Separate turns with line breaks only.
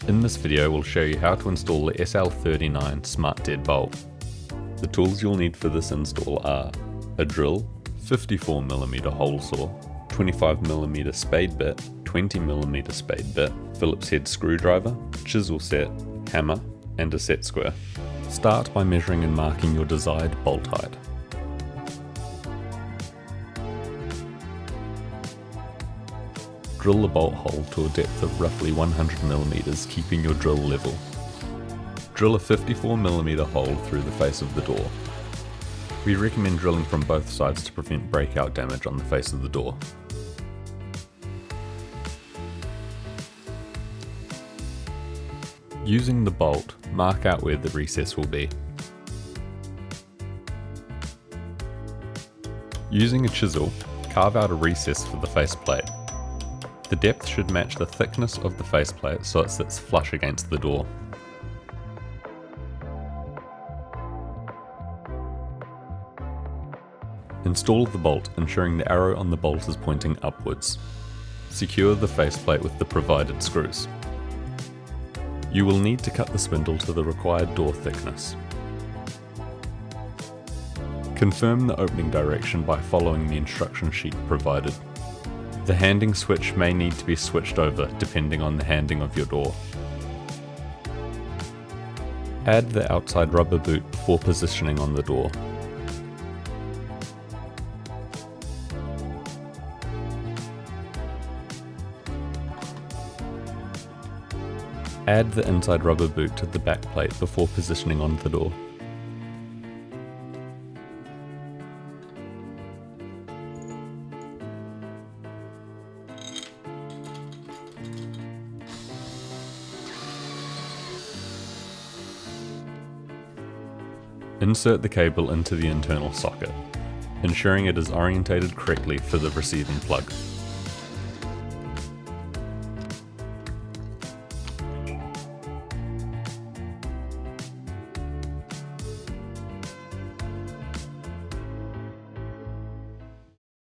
In this video we'll show you how to install the SL39 Smart Deadbolt. The tools you'll need for this install are a drill, 54mm hole saw, 25mm spade bit, 20mm spade bit, Phillips head screwdriver, chisel set, hammer, and a set square. Start by measuring and marking your desired bolt height. Drill the bolt hole to a depth of roughly 100mm, keeping your drill level. Drill a 54mm hole through the face of the door. We recommend drilling from both sides to prevent breakout damage on the face of the door. Using the bolt, mark out where the recess will be. Using a chisel, carve out a recess for the faceplate. The depth should match the thickness of the faceplate so it sits flush against the door. Install the bolt, ensuring the arrow on the bolt is pointing upwards. Secure the faceplate with the provided screws. You will need to cut the spindle to the required door thickness. Confirm the opening direction by following the instruction sheet provided. The handing switch may need to be switched over depending on the handing of your door. Add the outside rubber boot before positioning on the door. Add the inside rubber boot to the back plate before positioning on the door. Insert the cable into the internal socket, ensuring it is orientated correctly for the receiving plug.